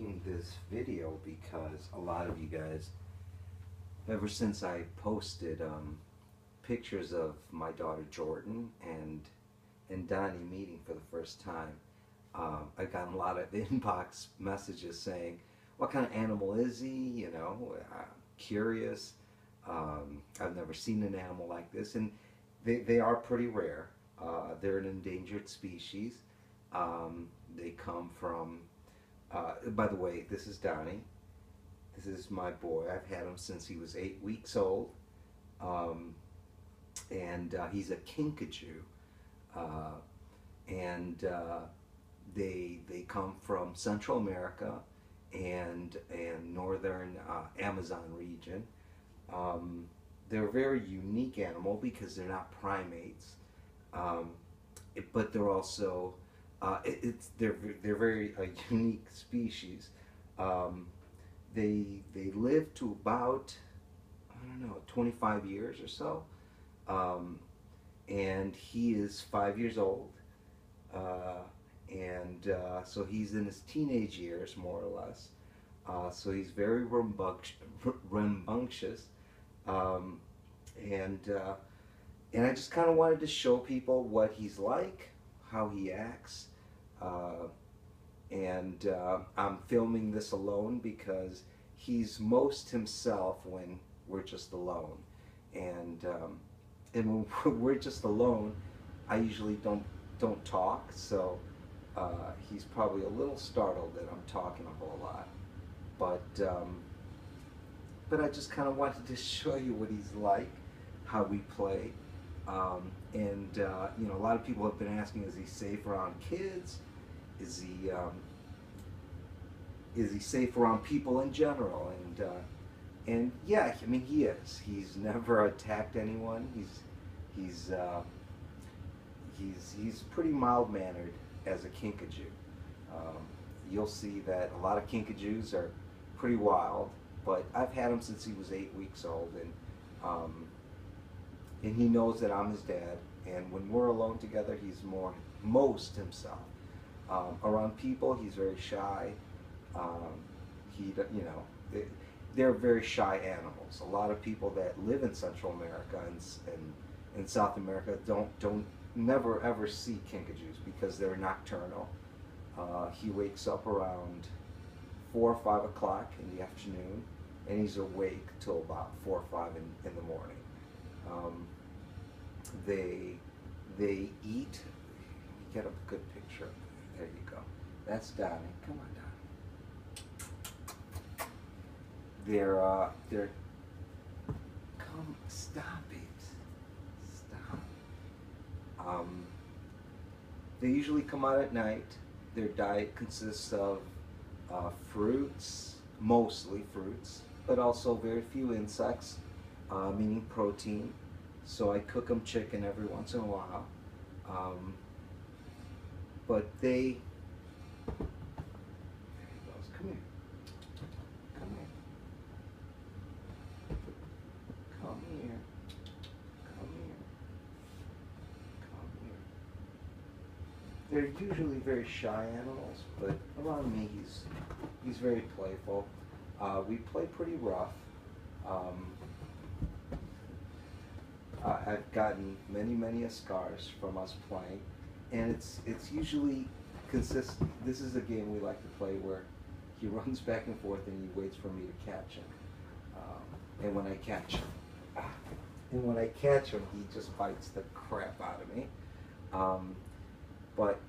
making this video because a lot of you guys, ever since I posted pictures of my daughter Jordan and Donnie meeting for the first time, I've gotten a lot of inbox messages saying, "What kind of animal is he?" You know, curious. I've never seen an animal like this, and they are pretty rare. They're an endangered species. They come from. By the way, this is Donnie. This is my boy. I've had him since he was 8 weeks old, and he's a kinkajou, and they come from Central America and northern Amazon region. They're a very unique animal because they're not primates, but they're also they're very unique species. They live to about, I don't know, 25 years or so, and he is 5 years old, and so he's in his teenage years more or less. So he's very rambunctious, and I just kind of wanted to show people what he's like, how he acts, and I'm filming this alone because he's most himself when we're just alone, and when we're just alone, I usually don't talk, so he's probably a little startled that I'm talking a whole lot, but I just kind of wanted to show you what he's like, how we play. And you know, a lot of people have been asking, is he safe around kids? Is he safe around people in general? And yeah, I mean, he is. He's never attacked anyone. He's pretty mild-mannered as a kinkajou. You'll see that a lot of kinkajous are pretty wild, but I've had him since he was 8 weeks old, and he knows that I'm his dad, and when we're alone together, he's most himself. Around people, he's very shy. You know, they're very shy animals. A lot of people that live in Central America and South America never ever see kinkajous because they're nocturnal. He wakes up around 4 or 5 o'clock in the afternoon, and he's awake till about 4 or 5 in the morning. They eat. Get a good picture. There you go. That's Donnie. Come on, Donnie. They're. Come, stop it. Stop. They usually come out at night. Their diet consists of fruits, mostly fruits, but also very few insects, meaning protein. So I cook them chicken every once in a while. But there he goes. Come here. Come here. Come here. Come here. Come here. They're usually very shy animals, but around me he's very playful. We play pretty rough. I've gotten many scars from us playing, and it's usually consistent. This is a game we like to play where he runs back and forth and he waits for me to catch him. And when I catch him, he just bites the crap out of me. But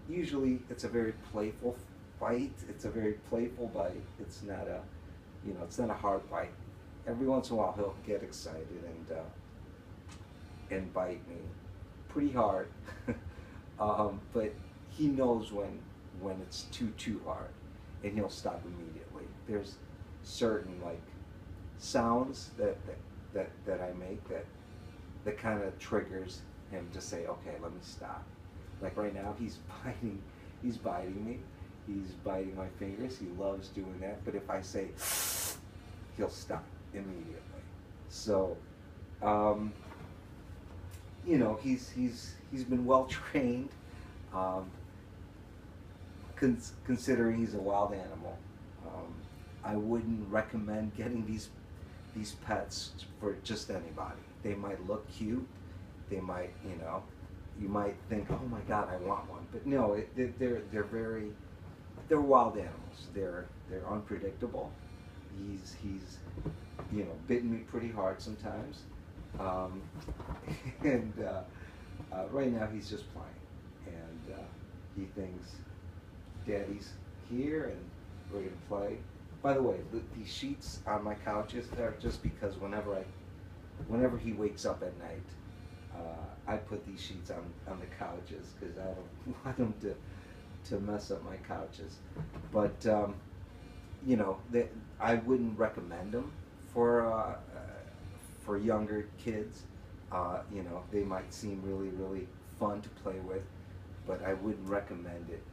usually it's a very playful fight. It's a very playful bite. It's not it's not a hard bite. Every once in a while he'll get excited and bite me pretty hard, but he knows when it's too hard, and he'll stop immediately. There's certain like sounds that I make that kind of triggers him to say, okay, let me stop. Like right now, he's biting me. He's biting my fingers. He loves doing that. But if I say, he'll stop immediately. So, you know, he's been well trained. considering he's a wild animal. I wouldn't recommend getting these pets for just anybody. They might look cute. They might, you might think, oh my God, I want one. But no, they're wild animals. They're unpredictable. He's bitten me pretty hard sometimes. And right now he's just playing, and he thinks Daddy's here and we're gonna play. By the way, these sheets on my couches are just because whenever he wakes up at night, I put these sheets on the couches because I don't want him to mess up my couches. But I wouldn't recommend them for younger kids. They might seem really, really fun to play with, but I wouldn't recommend it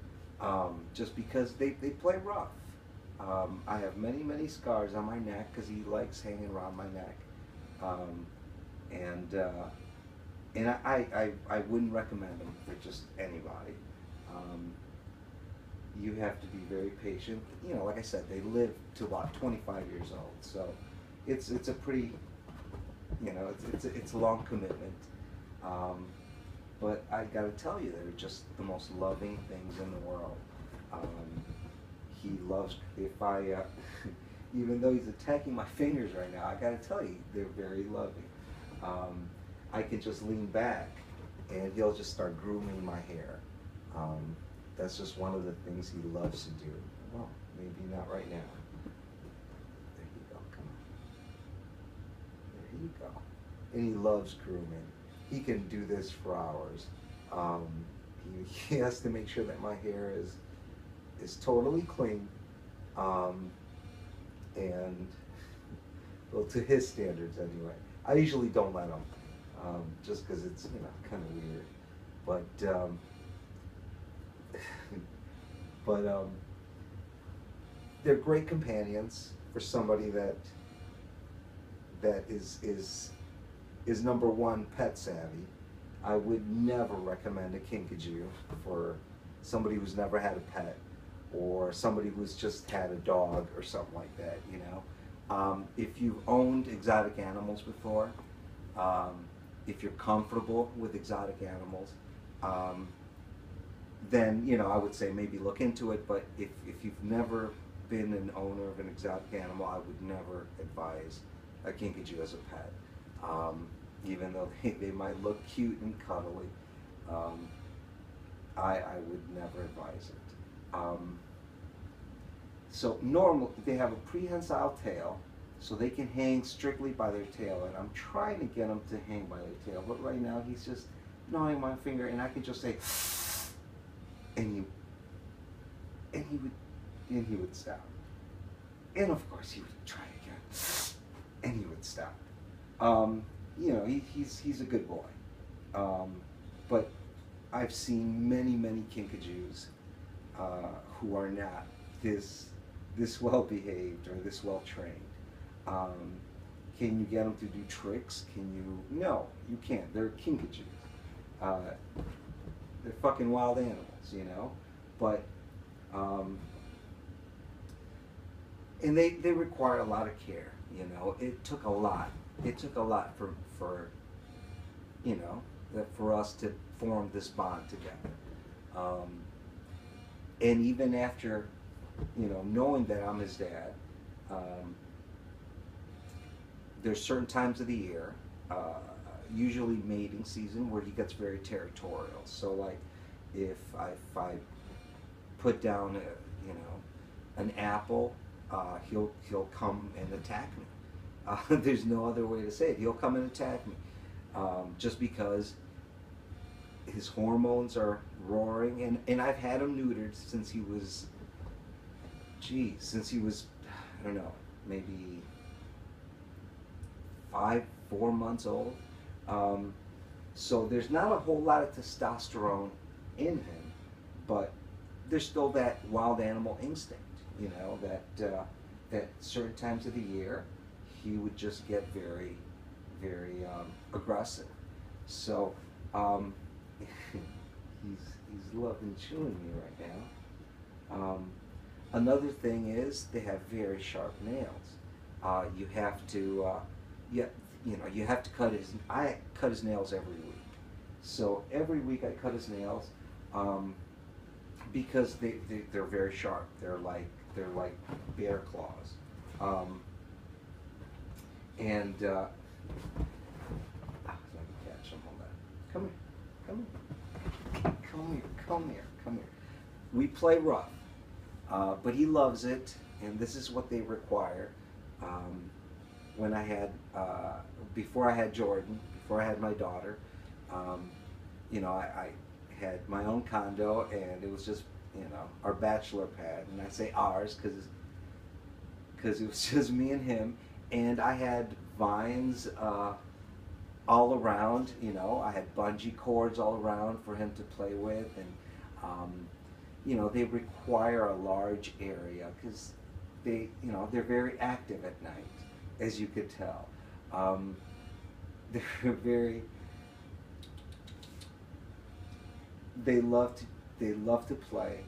just because they play rough. I have many, many scars on my neck because he likes hanging around my neck. And I wouldn't recommend them for just anybody. You have to be very patient. Like I said, they live to about 25 years old, so it's a pretty, it's a long commitment. But I gotta tell you, they're just the most loving things in the world. He loves, if I, even though he's attacking my fingers right now, I gotta tell you, they're very loving. I can just lean back and he'll just start grooming my hair. That's just one of the things he loves to do. Well, maybe not right now. There you go, come on. There you go. And he loves grooming. He can do this for hours. He has to make sure that my hair is totally clean. And, well, to his standards anyway. I usually don't let him, just because it's, kind of weird. But they're great companions for somebody that is number one, pet savvy. I would never recommend a kinkajou for somebody who's never had a pet, or somebody who's just had a dog or something like that, If you've owned exotic animals before, if you're comfortable with exotic animals, then, I would say maybe look into it. But if you've never been an owner of an exotic animal, I would never advise a kinkajou as a pet. Even though they might look cute and cuddly, I would never advise it. So normally they have a prehensile tail, so they can hang strictly by their tail, and I'm trying to get them to hang by their tail, but right now he's just gnawing my finger, and I can just say, and he would stop. And of course he would try again, and he would stop. He's a good boy. But I've seen many, many kinkajous who are not this well behaved or this well trained. Can you get them to do tricks? No, you can't. They're kinkajous. They're fucking wild animals, But, and they require a lot of care, It took a lot. It took a lot for for us to form this bond together. And even after, knowing that I'm his dad, there's certain times of the year, usually mating season, where he gets very territorial. So like if I put down an apple, he'll come and attack me. There's no other way to say it. He'll come and attack me, just because his hormones are roaring, and I've had him neutered since he was, I don't know, maybe 4 months old. So there's not a whole lot of testosterone in him, but there's still that wild animal instinct, that certain times of the year he would just get very, very aggressive. So he's loving chewing me right now. Another thing is they have very sharp nails. You have to, you, you have to cut his. I cut his nails every week. So every week I cut his nails, because they're very sharp. They're like bear claws, and let me catch him. Hold on. Come here. Come here. Come here. Come here. Come here. We play rough. But he loves it, and this is what they require. When I had, before I had Jordan, before I had my daughter, I had my own condo, and it was just, our bachelor pad. And I say ours because it was just me and him. And I had vines all around, I had bungee cords all around for him to play with. And they require a large area because they're very active at night, as you could tell. They're very, they love to play.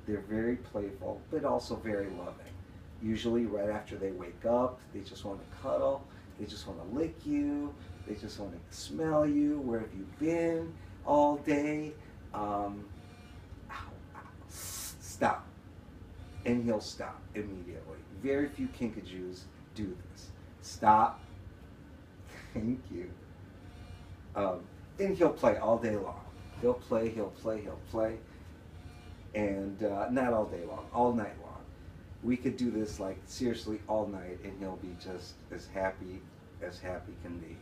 They're very playful, but also very loving. Usually right after they wake up, they just want to cuddle, they just want to lick you, they just want to smell you. Where have you been all day? Stop. And he'll stop immediately. Very few kinkajous do this. Stop. Thank you. And he'll play all day long. He'll play. And not all day long, all night long. We could do this like seriously all night, and he'll be just as happy can be.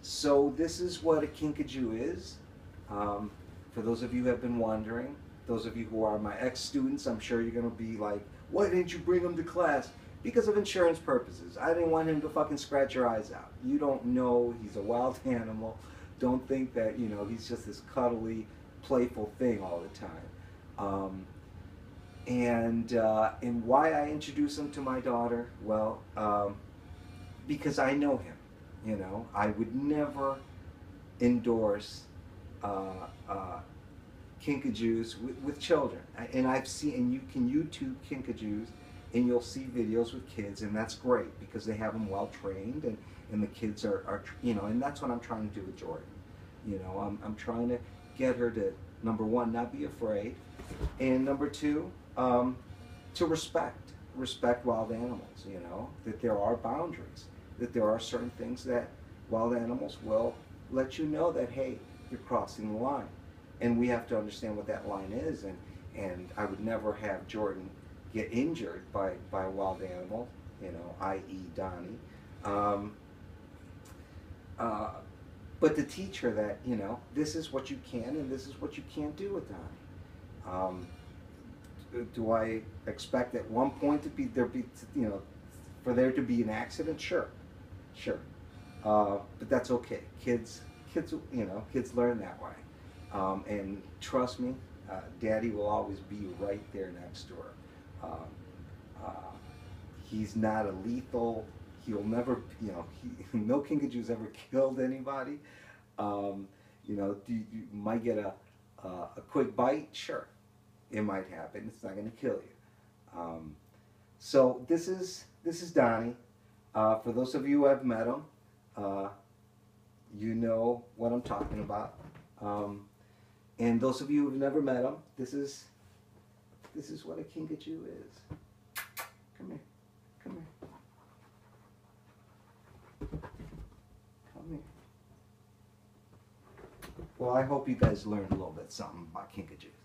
So this is what a kinkajou is. For those of you who have been wondering, those of you who are my ex-students, I'm sure you're going to be like, why didn't you bring him to class? Because of insurance purposes. I didn't want him to fucking scratch your eyes out. You don't know he's a wild animal. Don't think that, he's just this cuddly, playful thing all the time. And why I introduced him to my daughter? Well, because I know him. I would never endorse kinkajous with children. And I've seen, and you can YouTube kinkajous, and you'll see videos with kids, and that's great because they have them well trained, and the kids are and that's what I'm trying to do with Jordan. I'm trying to get her to, number one, not be afraid, and number two, to respect wild animals. That there are boundaries, that there are certain things that wild animals will let you know that, hey, you're crossing the line. And we have to understand what that line is, and I would never have Jordan get injured by a wild animal, i.e. Donnie. But to teach her that, this is what you can and this is what you can't do with Donnie. Do I expect at one point for there to be an accident? Sure. But that's okay. Kids learn that way. And trust me, Daddy will always be right there next door. He's not a lethal. He'll never, no kinkajou's ever killed anybody. You might get a quick bite. Sure, it might happen. It's not going to kill you. So this is Donnie. For those of you who have met him, you know what I'm talking about. And those of you who've never met him, this is what a kinkajou is. Come here. Come here. Well, I hope you guys learned a little bit something about kinkajous.